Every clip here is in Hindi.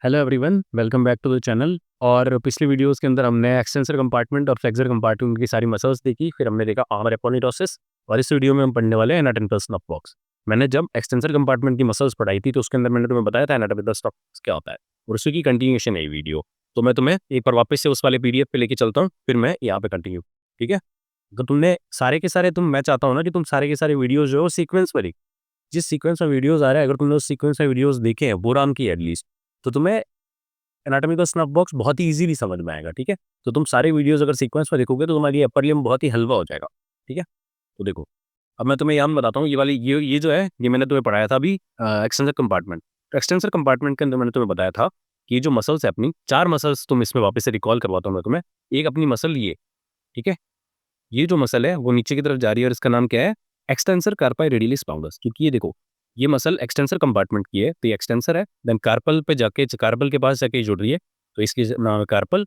Hello everyone, welcome back to the channel. और पिछली वीडियोस के अंदर हमने एक्सटेंसर कंपार्टमेंट और फ्लेक्सर कंपार्टमेंट की सारी मसल्स देखी, फिर हमने देखा आर्म एपोनिटोसिस, और इस वीडियो में हम पढ़ने वाले हैं एनाटॉमिकल स्नफ बॉक्स। मैंने जब एक्सटेंसर कंपार्टमेंट की मसल्स पढ़ाई थी तो उसके अंदर मैंने तुम्हें बताया था एनाटॉमिकल स्नफ बॉक्स क्या होता है, और उसी की कंटिन्यूएशन है ये वीडियो। तो मैं तुम्हें एक बार वापस से उस वाले पीडीएफ पे लेके चलता हूँ, फिर मैं यहाँ पे कंटिन्यू। ठीक है, अगर तुमने सारे के सारे मैं चाहता हूँ ना कि तुम सारे के सारे वीडियोज जो है वो सीक्वेंस में, जिस सीक्वेंस में वीडियोज आ रहा है, अगर तुमने उस सीक्वेंस में वीडियोज देखे हैं बोरान की एटलीस्ट, तो तुम्हें एनाटॉमी का स्नफ बॉक्स बहुत ही इजीली समझ में आएगा। ठीक है, तो तुम सारे वीडियोस अगर सीक्वेंस में देखोगे तो तुम्हारी अपर लिम्ब बहुत ही हल्का हो जाएगा। ठीक है, तो देखो, अब मैं तुम्हें यहाँ बताता हूँ, ये वाली ये जो है, ये मैंने तुम्हें पढ़ाया था अभी एक्सटेंसर कंपार्टमेंट। तो एक्सटेंसर कंपार्टमेंट के अंदर मैंने तुम्हें बताया था कि ये जो मसल्स है अपनी, चार मसल्स तुम इसमें वापस से रिकॉल करवाता हूँ मैं तुम्हें। एक अपनी मसल ये, ठीक है, ये जो मसल है वो नीचे की तरफ जा रही है और इसका नाम क्या है, एक्सटेंसर कार्पाई रेडियलिस लॉन्गस। क्योंकि ये देखो, ये मसल एक्सटेंसर कंपार्टमेंट की है, तो ये एक्सटेंसर है, देन कार्पल पे जाके, कार्पल के पास जाके जुड़ रही है, तो इसकी नाम है carpal,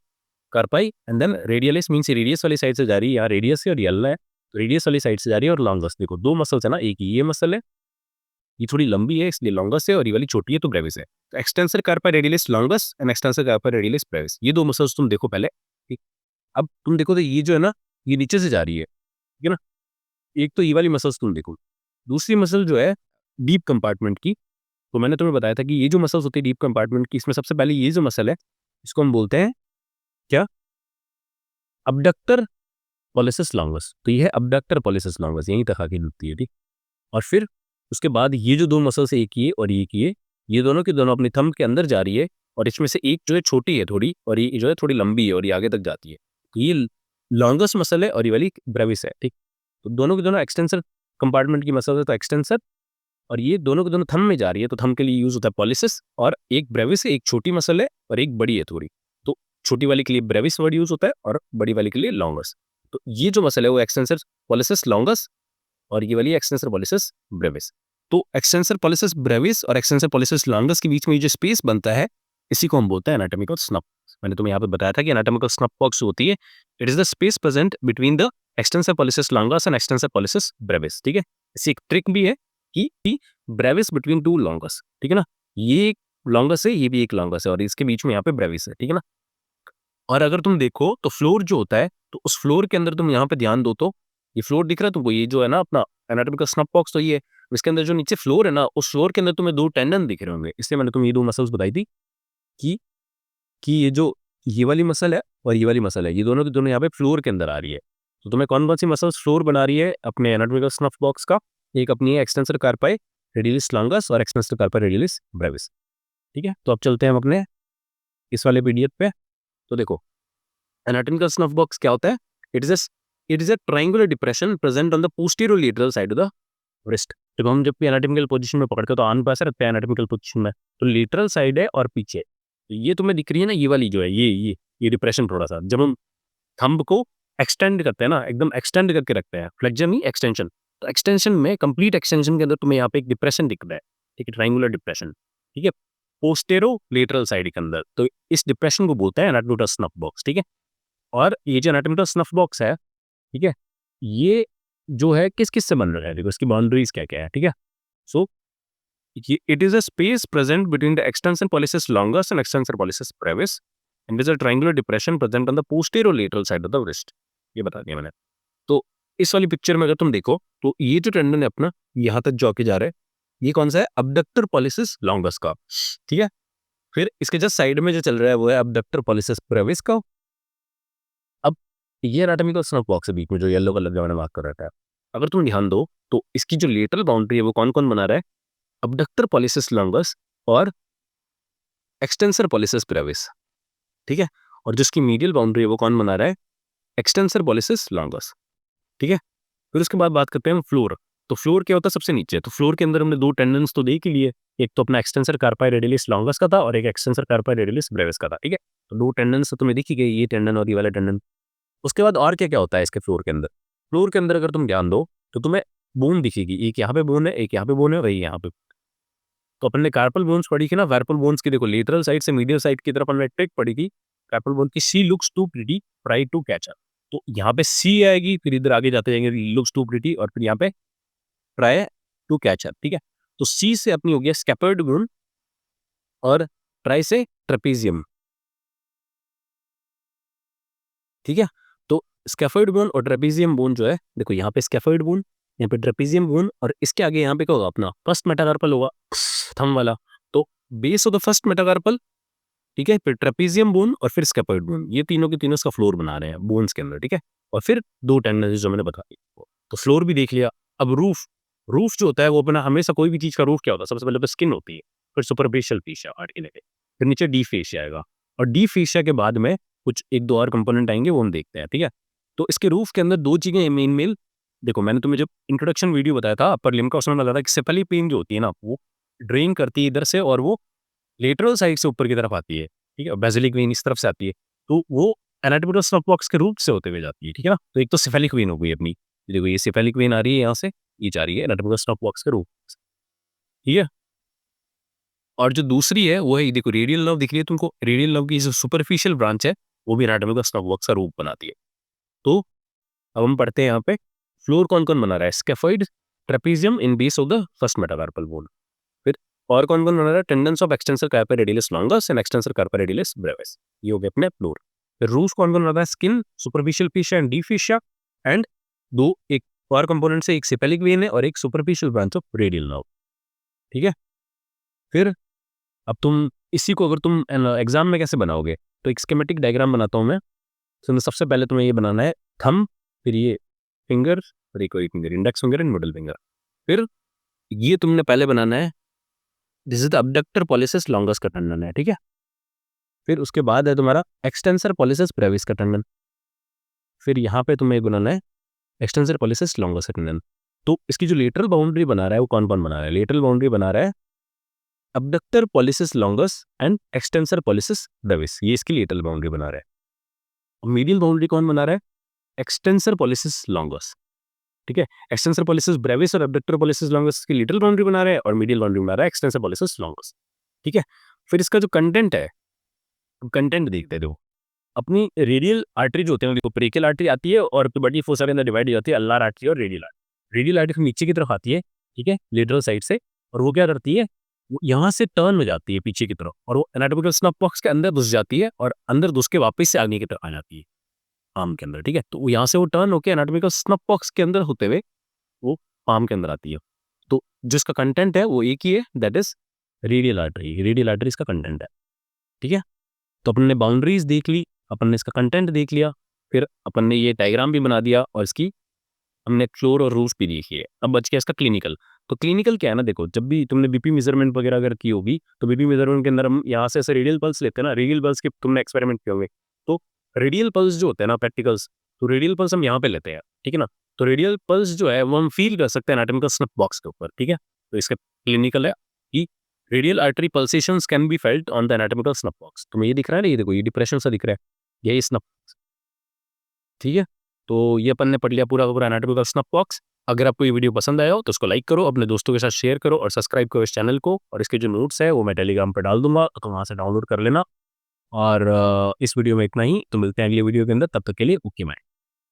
carpi, and then radialis means radius वाली साइड से जा रही है, यहाँ रेडियस है और ये अल्ला है, तो रेडियस वाली साइड से जा रही है। और लॉन्गस देखो, दो मसल्स है ना, एक ये मसल है, ये थोड़ी लंबी है इसलिए लॉन्गस है, और ये वाली छोटी है तो ब्रेविस है। तो extensor कार्पाई radialis longus and extensor कार्पाई radialis brevis, ये दो मसल्स तुम देखो पहले। ठीक, अब तुम देखो तो ये जो है ना, ये नीचे से जा रही है, ठीक है ना। एक तो ये वाली मसल्स तुम देखो, दूसरी मसल जो है डीप कंपार्टमेंट की, तो मैंने तुम्हें बताया था कि ये जो मसल्स होती है डीप कंपार्टमेंट की, इसमें सबसे पहले ये जो मसल है, इसको हम बोलते हैं क्या, अबडक्टर पॉलिसिस लॉन्गस। तो ये है अबडक्टर पॉलिसिस लॉन्गस, यहीं तक आके जुड़ती है। ठीक, और फिर उसके बाद ये जो दो मसल्स है, एक ये और एक ये दोनों की दोनों अपने थंब के अंदर जा रही है, और इसमें से एक जो है छोटी है थोड़ी, और ये जो है थोड़ी लंबी है और ये आगे तक जाती है। तो ये लॉन्गेस्ट मसल है और ये वाली ब्रेविस है। ठीक, तो दोनों के दोनों एक्सटेंसर कंपार्टमेंट की मसल है, तो एक्सटेंसर, और ये दोनों के दोनों थंब में जा रही है, तो थंब के लिए यूज होता है पॉलिसिस। और एक ब्रेविस है, एक छोटी मसल है और एक बड़ी है थोड़ी, तो छोटी वाली के लिए ब्रेविस वर्ड यूज होता है और बड़ी वाली के लिए लॉन्गस। तो ये जो मसल है वो एक्सटेंसर पॉलिसिस लॉन्गस, और ये वाली एक्सटेंसर पॉलिसिस ब्रेविस। तो एक्सटेंसर पॉलिसिस ब्रेविस और एक्सटेंसर पॉलिसिस लॉन्गस के बीच में ये जो स्पेस बनता है, इसी को हम बोलते हैं एनाटॉमिकल स्नफ। मैंने तुम्हें यहाँ पे बताया था कि एनाटॉमिकल स्नफ बॉक्स होती है, it is the space present between the extensor pollicis longus and extensor pollicis Brevis. ठीक है, इसी एक ट्रिक भी है कि ब्रेविस बिटवीन टू लॉन्गस, ठीक है ना, ये एक लॉन्गस है, ये भी एक लॉन्गस है, और इसके बीच में यहाँ पे ब्रेविस है। ठीक है ना, और अगर तुम देखो तो फ्लोर जो होता है, तो उस फ्लोर के अंदर तुम यहाँ पे ध्यान दो, तो ये फ्लोर दिख रहा है तुमको, ये जो है ना अपना एनाटॉमिकल स्नफ बॉक्स, तो ये है। इसके अंदर जो नीचे फ्लोर है ना, उस फ्लोर के अंदर तुम्हें दो टेंडन दिख रहे होंगे, इसलिए मैंने तुम्हें ये दो मसल्स बताई थी कि ये जो ये वाली मसल है और ये वाली मसल है, ये दोनों की दोनों यहाँ पे फ्लोर के अंदर आ रही है। तो तुम्हें कौन कौन सी मसल्स फ्लोर बना रही है अपने एनाटॉमिकल स्नफ बॉक्स का, एक अपनी है एक्सटेंसर कार्पाई रेडियलिस लॉन्गस और एक्सटेंसर कार्पाई रेडियलिस ब्रेविस। ठीक है, तो अब चलते हैं हम अपने इस वाले पीडीएफ पे। तो देखो, एनाटॉमिकल स्नफ बॉक्स क्या होता है, it is a triangular depression present on the posterior lateral side of the wrist. जब हम एनाटॉमिकल पोजीशन में पकड़ते हैं तो आन पास रखते हैं एनाटॉमिकल पोजीशन में, तो लेटरल साइड है और पीछे, तो ये तुम्हें दिख रही है ना, ये वाली जो है, ये डिप्रेशन थोड़ा सा, जब हम थंब को एक्सटेंड करते हैं ना, एकदम एक्सटेंड करके रखते हैं, फ्लेक्शन ही एक्सटेंशन, तो एक्सटेंशन में, कंप्लीट एक्सटेंशन के अंदर तुम्हें यहाँ पे एक डिप्रेशन दिख रहा है। ठीक है, ट्रायंगुलर डिप्रेशन। ठीक है, पोस्टेरो लेटरल साइड के अंदर, तो इस डिप्रेशन को बोलते हैं एनाटॉमिकल स्नफ बॉक्स। ठीक है, और ये जो एनाटॉमिकल स्नफ बॉक्स है, ठीक है, ये जो है किस किस से बन रहा है, देखो इसकी बाउंड्रीज क्या क्या है। ठीक है, so it is a space present between the extension pollicis longus and extensor pollicis Brevis, and is a triangular depression present on the posterior lateral side of the wrist. ये बता दिया मैंने। तो इस वाली पिक्चर में अगर तुम देखो तो ये जो टेंडन है अपना, यहाँ तक जो के जा रहा है, ये कौन सा है, अबडक्टर पॉलिसिस लॉन्गस का। ठीक है, फिर इसके जस्ट साइड में जो चल रहा है वो है अबडक्टर पॉलिसिस ब्रेविस का। अब ये एनाटॉमिकल स्नफ बॉक्स है बीच में, जो येलो कलर का मैंने मार्क कर रखा है, अगर तुम ध्यान दो तो इसकी जो लेटरल बाउंड्री है वो कौन कौन बना रहा है, अबडक्टर पॉलिसिस लॉन्गस और एक्सटेंसर पॉलिसिस ब्रेविस। ठीक है, और जिसकी मीडियल बाउंड्री है वो कौन बना रहा है, एक्सटेंसर पॉलिसिस लॉन्गस। ठीक है, फिर उसके बाद बात करते हैं हम फ्लोर। तो फ्लोर क्या होता है सबसे नीचे, तो फ्लोर के अंदर हमने दो टेंडन्स तो देख ही लिए, एक तो अपना एक्सटेंसर कार्पाई रेडियलिस लॉन्गस का था और एक एक्सटेंसर कार्पाई रेडियलिस ब्रेविस का था। ठीक है, तो दो टेंडन्स तो तुम्हें दिख ही गई, ये टेंडन और ये वाला टेंडन। उसके बाद और क्या क्या होता है इसके फ्लोर के अंदर, फ्लोर के अंदर अगर तुम ध्यान दो तो तुम्हें बोन दिखेगी, एक यहाँ पे बोन है, एक यहाँ पे बोन है, वही यहाँ पे। तो अपन ने कार्पल बोन्स पढ़ी थी ना, वर्पल बोन्स की, देखो लेटरल साइड से मीडियल साइड की तरफ हमने ट्रिक पढ़ी थी कार्पल बोन की, see looks to pretty try to catch up. तो यहाँ पे सी आएगी, फिर इधर आगे जाते जाएंगे लुक्स टू प्रिटी, और फिर यहाँ पे ट्राई टू कैच अप। ठीक है, तो सी से अपनी हो गया स्कैपर्ड बोन, और ट्राई से ट्रेपेजियम, ठीक है। तो स्कैफोइड बोन और ट्रेपेजियम बोन जो है, देखो यहाँ पे स्कैफोइड बोन, यहाँ पे ट्रेपेजियम बोन, और इसके आगे यहाँ पे क्या होगा, अपना फर्स्ट मेटाकार्पल होगा, थंब वाला। तो base of the first metacarpal, ठीक है, फिर ट्रेपेजियम बोन और फिर स्कैफोइड बोन, ये तीनों के तीनों इसका फ्लोर बना रहे हैं बोन्स के अंदर, ठीक है। और फिर दो टेंडन जो मैंने बताई, तो फ्लोर भी देख लिया। अब रूफ, रूफ जो होता है वो अपना हमेशा कोई भी चीज का रूफ क्या होता है, सबसे पहले तो स्किन होती है, फिर सुपरफिशियल फेशिया आर्टिकुलेट, फिर नीचे डी फेशिया आएगा, और डी फेशिया के बाद में कुछ एक दो और कंपोनेंट आएंगे, वो हम देखते हैं, ठीक है। तो इसके रूफ के अंदर दो चीजें मेन मेल, देखो मैंने तुम्हें जब इंट्रोडक्शन वीडियो बताया था अपर लिम्ब का, उसमें बताया था कि सेफली पेन जो होती है ना, वो ड्रेन करती है इधर से, और वो लेटरल साइड से ऊपर की तरफ आती है, ठीक है, बेसिलिक वेन इस तरफ से आती है, तो वो एनाटॉमिकल स्नफ बॉक्स के रूट से होते हुए जाती है, ठीक है ना। तो एक तो सेफेलिक वेन हो गई अपनी, देखो ये सेफेलिक वेन आ रही है यहाँ से, ये जा रही है एनाटॉमिकल स्नफ बॉक्स के रूट से, ठीक है। और जो दूसरी है वो है, देखो रेडियल नर्व दिख रही है तुमको, रेडियल नर्व की जो सुपरफिशियल ब्रांच है वो भी एनाटॉमिकल स्नफ बॉक्स का रूप बनाती है। तो अब हम पढ़ते हैं यहाँ पे फ्लोर कौन कौन बना रहा है, scaphoid, trapezium in base of the first metacarpal bone, फिर और कौन कौन बना रहा है, tendons of extensor carpi radialis longus and extensor carpi radialis brevis, ये हो गए अपने फ्लोर। फिर रूफ कौन कौन बना रहा है, skin, superficial fascia and deep fascia, and दो एक और कंपोनेंट से, एक सेपेलिक वेन है और एक superficial branch of radial nerve, ठीक है। फिर अब तुम इसी को अगर तुम एग्जाम में कैसे बनाओगे, तो एक स्कीमेटिक डायग्राम बनाता हूँ मैं। तो सबसे पहले तुम्हें ये बनाना है थंब, फिर ये फिंगर, और एक और finger, index finger and middle finger. फिर ये तुमने पहले बनाना है, this is the abductor pollicis longus का टेंडन है, ठीक है। फिर उसके बाद है तुम्हारा एक्सटेंसर पॉलिसिस ब्रेविस का टेंडन, फिर यहाँ पे तुम्हें बनाना है एक्सटेंसर पॉलिसिस लॉन्गस का टेंडन। तो इसकी जो लेटरल बाउंड्री बना रहा है वो कौन कौन बना रहा है, लेटरल बाउंड्री बना रहा है abductor pollicis longus and extensor pollicis Brevis, ये इसकी लेटरल बाउंड्री बना रहा है। और मीडियल बाउंड्री कौन बना रहा है, एक्सटेंसर पॉलिसिस लॉन्गस, ठीक है। एक्सटेंसर पॉलिसिस ब्रेविस और अबडक्टर पॉलिसिस लॉन्गस की लिटिल बाउंड्री बना रहे हैं, और मीडियल बाउंड्री बना रहा है एक्सटेंसर पॉलिसिस लॉन्गस, ठीक है। फिर इसका जो कंटेंट है, कंटेंट देखते हो, अपनी रेडियल आर्टरी जो होते हैं, देखो ब्रेकियल आर्टरी आती है और बड़ी फोसा के अंदर डिवाइड हो जाती है अल्नार आर्टरी और रेडियल आर्टरी। रेडियल आर्टरी नीचे की तरफ आती है, ठीक है, लेटरल साइड से, और वो क्या करती है, वो यहाँ से टर्न हो जाती है पीछे की तरफ, और वो एनाटॉमिकल स्नफ बॉक्स के अंदर घुस जाती है, और अंदर घुस के वापस से आगे की तरफ आ जाती है आर्म के अंदर, ठीक है। तो यहाँ से वो टर्न होकर एनाटॉमिकल स्नफ बॉक्स के अंदर होते हुए वो पाम के अंदर आती है। तो जिसका कंटेंट है वो एक ही है, that is radial artery, radial artery इसका कंटेंट है, ठीक है। तो अपन ने बाउंड्रीज देख ली, अपन ने इसका कंटेंट देख लिया, फिर अपन ने ये डायग्राम भी बना दिया, और इसकी हमने फ्लोर और रूफ भी देखी है। अब बच गया इसका क्लिनिकल। तो क्लिनिकल क्या है ना, देखो जब भी तुमने बीपी मेजरमेंट वगैरह अगर की होगी, तो बीपी मेजरमेंट के अंदर हम यहाँ से ऐसे रेडियल पल्स लेते हैं ना, रेडियल पल्स के तुमने एक्सपेरिमेंट किए होंगे। तो रेडियल पल्स जो होते हैं ना, प्रैक्टिकल्स, तो रेडियल पल्स हम यहाँ पे लेते हैं, ठीक है ना। तो रेडियल पल्स जो है वो हम फील कर सकते हैं एनाटॉमिकल स्नफ बॉक्स के ऊपर, ठीक है। तो इसका क्लिनिकल है कि radial artery pulsations can be felt on the anatomical snuff box. तुम्हें ये दिख रहा है ना, ये देखो ये डिप्रेशन सा दिख रहा है, यही स्नफ, ठीक है। तो ये अपन ने पढ़ लिया पूरा का पूरा एनाटॉमिकल स्नफ बॉक्स। अगर आपको ये वीडियो पसंद आया हो तो उसको लाइक करो, अपने दोस्तों के साथ शेयर करो, और सब्सक्राइब करो इस चैनल को, और इसके जो नोट्स है वो मैं टेलीग्राम पर डाल दूंगा, तो वहाँ से डाउनलोड कर लेना। और इस वीडियो में इतना ही, तो मिलते हैं अगले वीडियो के अंदर, तब तक के लिए ओके बाय।